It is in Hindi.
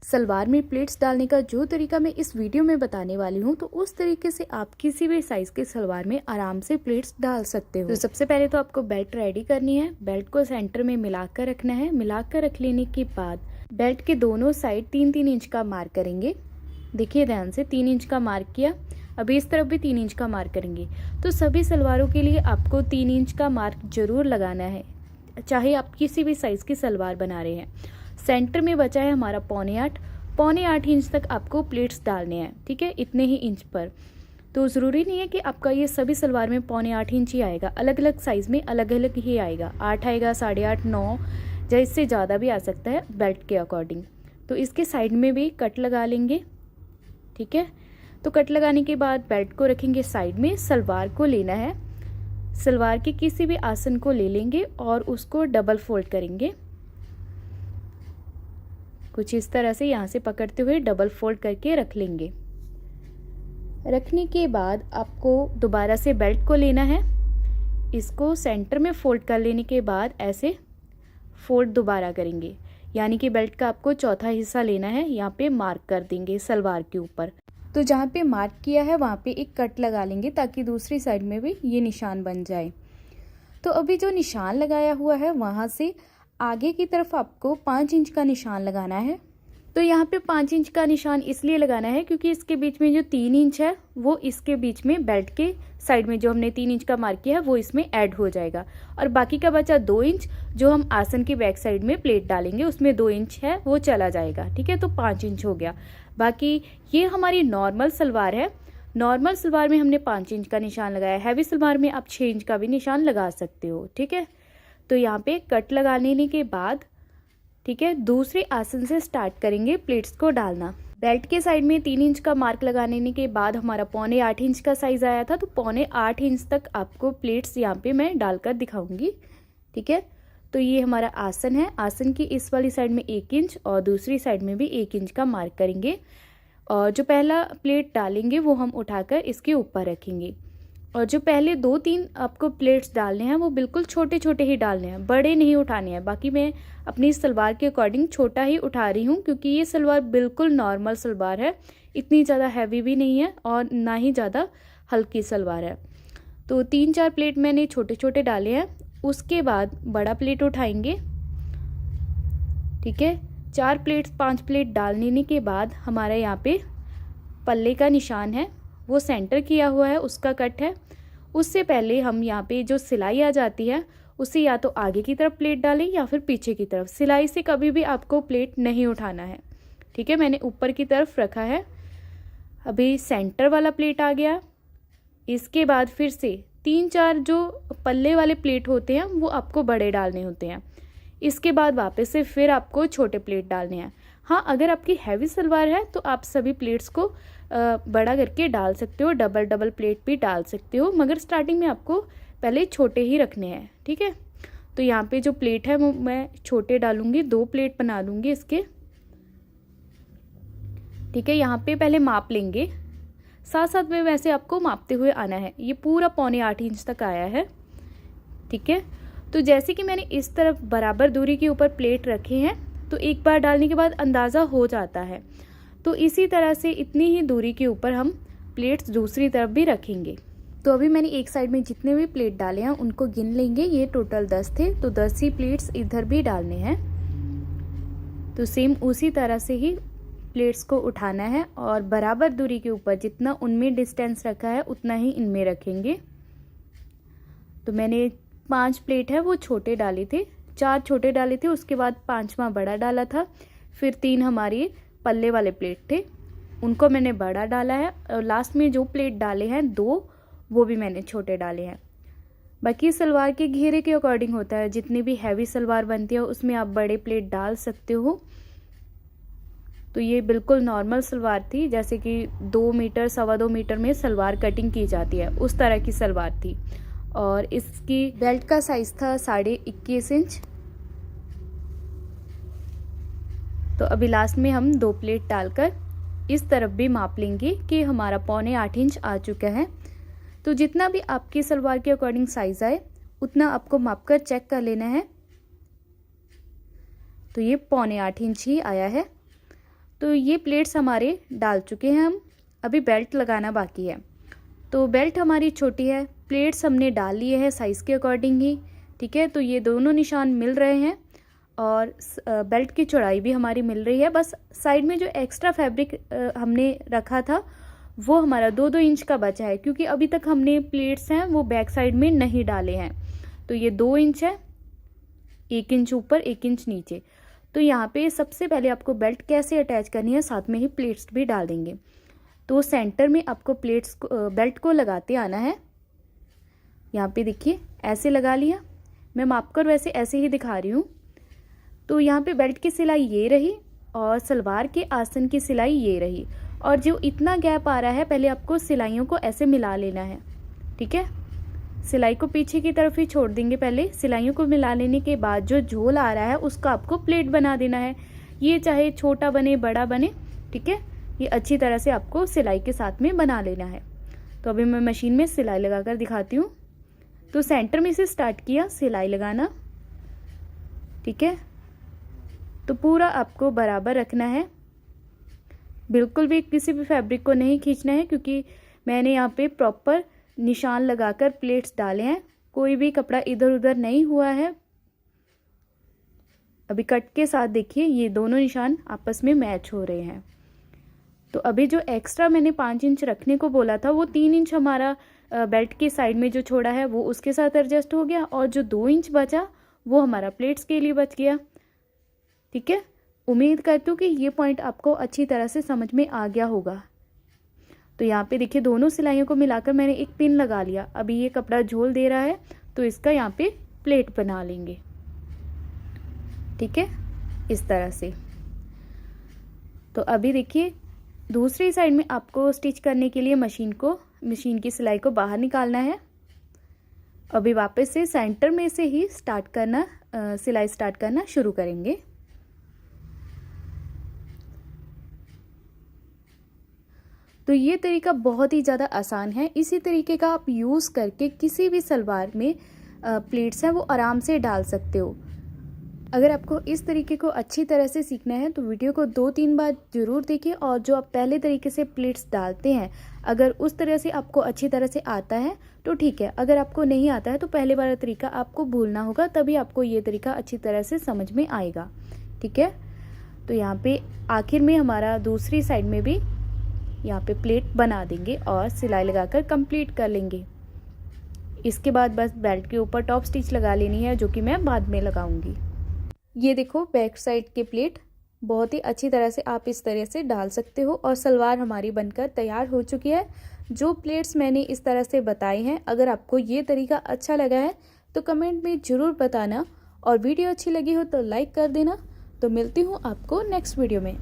सलवार में प्लेट्स डालने का जो तरीका मैं इस वीडियो में बताने वाली हूँ, तो उस तरीके से आप किसी भी साइज़ के सलवार में आराम से प्लेट्स डाल सकते हो। तो सबसे पहले तो आपको बेल्ट रेडी करनी है। बेल्ट को सेंटर में मिलाकर रखना है। मिलाकर रख लेने के बाद बेल्ट के दोनों साइड 3-3 इंच का मार्क करेंगे। देखिए ध्यान से, 3 इंच का मार्क किया। अभी इस तरफ भी 3 इंच का मार्क करेंगे। तो सभी सलवारों के लिए आपको 3 इंच का मार्क जरूर लगाना है, चाहे आप किसी भी साइज़ की सलवार बना रहे हैं। सेंटर में बचा है हमारा 8.25 इंच तक आपको प्लेट्स डालने हैं। ठीक है, इतने ही इंच पर। तो ज़रूरी नहीं है कि आपका ये सभी सलवार में 8.25 इंच ही आएगा, अलग अलग साइज़ में अलग अलग ही आएगा। 8 आएगा, 8.5, 9 या इससे ज़्यादा भी आ सकता है बेल्ट के अकॉर्डिंग। तो इसके साइड में भी कट लगा लेंगे। ठीक है, तो कट लगाने के बाद बेल्ट को रखेंगे साइड में। सलवार को लेना है, सलवार के किसी भी आसन को ले लेंगे और उसको डबल फोल्ड करेंगे। कुछ इस तरह से यहाँ से पकड़ते हुए डबल फोल्ड करके रख लेंगे। रखने के बाद आपको दोबारा से बेल्ट को लेना है। इसको सेंटर में फोल्ड कर लेने के बाद ऐसे फोल्ड दोबारा करेंगे, यानी कि बेल्ट का आपको चौथा हिस्सा लेना है। यहाँ पे मार्क कर देंगे सलवार के ऊपर। तो जहाँ पे मार्क किया है वहाँ पे एक कट लगा लेंगे ताकि दूसरी साइड में भी ये निशान बन जाए। तो अभी जो निशान लगाया हुआ है वहाँ से आगे की तरफ आपको 5 इंच का निशान लगाना है। तो यहाँ पे 5 इंच का निशान इसलिए लगाना है क्योंकि इसके बीच में जो 3 इंच है वो इसके बीच में बेल्ट के साइड में जो हमने 3 इंच का मार्क किया है वो इसमें ऐड हो जाएगा। और बाकी का बचा 2 इंच जो हम आसन की बैक साइड में प्लेट डालेंगे उसमें 2 इंच है वो चला जाएगा। ठीक है, तो 5 इंच हो गया। बाकी ये हमारी नॉर्मल सलवार है। नॉर्मल सलवार में हमने 5 इंच का निशान लगाया। हैवी सलवार में आप 6 इंच का भी निशान लगा सकते हो। ठीक है, तो यहाँ पे कट लगा लेने के बाद ठीक है, दूसरे आसन से स्टार्ट करेंगे प्लेट्स को डालना। बेल्ट के साइड में 3 इंच का मार्क लगाने के बाद हमारा 8.25 इंच का साइज आया था, तो 8.25 इंच तक आपको प्लेट्स यहाँ पे मैं डालकर दिखाऊंगी। ठीक है, तो ये हमारा आसन है। आसन की इस वाली साइड में 1 इंच और दूसरी साइड में भी 1 इंच का मार्क करेंगे। और जो पहला प्लेट डालेंगे वो हम उठाकर इसके ऊपर रखेंगे। और जो पहले 2-3 आपको प्लेट्स डालने हैं वो बिल्कुल छोटे छोटे ही डालने हैं, बड़े नहीं उठाने हैं। बाकी मैं अपनी सलवार के अकॉर्डिंग छोटा ही उठा रही हूँ क्योंकि ये सलवार बिल्कुल नॉर्मल सलवार है, इतनी ज़्यादा हैवी भी नहीं है और ना ही ज़्यादा हल्की सलवार है। तो 3-4 प्लेट मैंने छोटे छोटे डाले हैं। उसके बाद बड़ा प्लेट उठाएंगे। ठीक है, 4 प्लेट 5 प्लेट डालने के बाद हमारा यहाँ पे पल्ले का निशान है वो सेंटर किया हुआ है, उसका कट है। उससे पहले हम यहाँ पे जो सिलाई आ जाती है उसे या तो आगे की तरफ प्लेट डालें या फिर पीछे की तरफ। सिलाई से कभी भी आपको प्लेट नहीं उठाना है। ठीक है, मैंने ऊपर की तरफ रखा है। अभी सेंटर वाला प्लेट आ गया। इसके बाद फिर से 3-4 जो पल्ले वाले प्लेट होते हैं वो आपको बड़े डालने होते हैं। इसके बाद वापस से फिर आपको छोटे प्लेट डालने हैं। हाँ, अगर आपकी हैवी सलवार है तो आप सभी प्लेट्स को बड़ा करके डाल सकते हो, डबल डबल प्लेट भी डाल सकते हो, मगर स्टार्टिंग में आपको पहले छोटे ही रखने हैं। ठीक है, तो यहाँ पे जो प्लेट है वो मैं छोटे डालूंगी, 2 प्लेट बना दूंगी इसके। ठीक है, यहाँ पे पहले माप लेंगे, साथ साथ में वैसे आपको मापते हुए आना है। ये पूरा 8.25 इंच तक आया है। ठीक है, तो जैसे कि मैंने इस तरफ बराबर दूरी के ऊपर प्लेट रखे हैं तो एक बार डालने के बाद अंदाज़ा हो जाता है। तो इसी तरह से इतनी ही दूरी के ऊपर हम प्लेट्स दूसरी तरफ भी रखेंगे। तो अभी मैंने एक साइड में जितने भी प्लेट डाले हैं उनको गिन लेंगे। ये टोटल 10 थे, तो 10 ही प्लेट्स इधर भी डालने हैं। तो सेम उसी तरह से ही प्लेट्स को उठाना है और बराबर दूरी के ऊपर जितना उनमें डिस्टेंस रखा है उतना ही इनमें रखेंगे। तो मैंने 5 प्लेट है वो छोटे डाले थे, 4 छोटे डाले थे, उसके बाद 5वां बड़ा डाला था। फिर 3 हमारी पल्ले वाले प्लेट थे, उनको मैंने बड़ा डाला है। और लास्ट में जो प्लेट डाले हैं 2 वो भी मैंने छोटे डाले हैं। बाकी सलवार के घेरे के अकॉर्डिंग होता है, जितनी भी हैवी सलवार बनती है उसमें आप बड़े प्लेट डाल सकते हो। तो ये बिल्कुल नॉर्मल सलवार थी, जैसे कि 2 मीटर 2.25 मीटर में सलवार कटिंग की जाती है उस तरह की सलवार थी। और इसकी बेल्ट का साइज था 21.5 इंच। तो अभी लास्ट में हम 2 प्लेट डालकर इस तरफ भी माप लेंगे कि हमारा 8.25 इंच आ चुका है। तो जितना भी आपकी सलवार के अकॉर्डिंग साइज आए उतना आपको माप कर चेक कर लेना है। तो ये 8.25 इंच ही आया है। तो ये प्लेट्स हमारे डाल चुके हैं हम, अभी बेल्ट लगाना बाकी है। तो बेल्ट हमारी छोटी है, प्लेट्स हमने डाल लिए हैं साइज़ के अकॉर्डिंग ही, ठीक है। तो ये दोनों निशान मिल रहे हैं और बेल्ट की चौड़ाई भी हमारी मिल रही है। बस साइड में जो एक्स्ट्रा फैब्रिक हमने रखा था वो हमारा 2-2 इंच का बचा है, क्योंकि अभी तक हमने प्लेट्स हैं वो बैक साइड में नहीं डाले हैं। तो ये 2 इंच है, 1 इंच ऊपर 1 इंच नीचे। तो यहाँ पे सबसे पहले आपको बेल्ट कैसे अटैच करनी है, साथ में ही प्लेट्स भी डाल देंगे। तो सेंटर में आपको प्लेट्स को बेल्ट को लगाते आना है। यहाँ पे देखिए ऐसे लगा लिया, मैं मापकर वैसे ऐसे ही दिखा रही हूँ। तो यहाँ पे बेल्ट की सिलाई ये रही और सलवार के आसन की सिलाई ये रही, और जो इतना गैप आ रहा है पहले आपको सिलाइयों को ऐसे मिला लेना है, ठीक है। सिलाई को पीछे की तरफ ही छोड़ देंगे, पहले सिलाइयों को मिला लेने के बाद जो झोल आ रहा है उसका आपको प्लेट बना देना है। ये चाहे छोटा बने बड़ा बने, ठीक है, ये अच्छी तरह से आपको सिलाई के साथ में बना लेना है। तो अभी मैं मशीन में सिलाई लगाकर दिखाती हूँ। तो सेंटर में से स्टार्ट किया सिलाई लगाना, ठीक है। तो पूरा आपको बराबर रखना है, बिल्कुल भी किसी भी फैब्रिक को नहीं खींचना है, क्योंकि मैंने यहाँ पे प्रॉपर निशान लगाकर प्लेट्स डाले हैं, कोई भी कपड़ा इधर उधर नहीं हुआ है। अभी कट के साथ देखिए ये दोनों निशान आपस में मैच हो रहे हैं। तो अभी जो एक्स्ट्रा मैंने 5 इंच रखने को बोला था वो 3 इंच हमारा बेल्ट के साइड में जो छोड़ा है वो उसके साथ एडजस्ट हो गया, और जो 2 इंच बचा वो हमारा प्लेट्स के लिए बच गया, ठीक है। उम्मीद करती हूँ कि ये पॉइंट आपको अच्छी तरह से समझ में आ गया होगा। तो यहाँ पे देखिए दोनों सिलाइयों को मिलाकर मैंने एक पिन लगा लिया। अभी ये कपड़ा झोल दे रहा है तो इसका यहाँ पे प्लेट बना लेंगे, ठीक है, इस तरह से। तो अभी देखिए दूसरी साइड में आपको स्टिच करने के लिए मशीन की सिलाई को बाहर निकालना है। अभी वापस से सेंटर में से ही सिलाई स्टार्ट करना शुरू करेंगे। तो ये तरीका बहुत ही ज़्यादा आसान है। इसी तरीके का आप यूज़ करके किसी भी सलवार में प्लेट्स हैं वो आराम से डाल सकते हो। अगर आपको इस तरीके को अच्छी तरह से सीखना है तो वीडियो को 2-3 बार ज़रूर देखें, और जो आप पहले तरीके से प्लेट्स डालते हैं अगर उस तरह से आपको अच्छी तरह से आता है तो ठीक है, अगर आपको नहीं आता है तो पहले वाला तरीका आपको भूलना होगा, तभी आपको ये तरीका अच्छी तरह से समझ में आएगा, ठीक है। तो यहाँ पे आखिर में हमारा दूसरी साइड में भी यहाँ पे प्लेट बना देंगे और सिलाई लगाकर कंप्लीट कर लेंगे। इसके बाद बस बेल्ट के ऊपर टॉप स्टिच लगा लेनी है, जो कि मैं बाद में लगाऊंगी। ये देखो बैक साइड के प्लेट बहुत ही अच्छी तरह से आप इस तरह से डाल सकते हो, और सलवार हमारी बनकर तैयार हो चुकी है। जो प्लेट्स मैंने इस तरह से बताए हैं, अगर आपको ये तरीका अच्छा लगा है तो कमेंट में ज़रूर बताना, और वीडियो अच्छी लगी हो तो लाइक कर देना। तो मिलती हूँ आपको नेक्स्ट वीडियो में।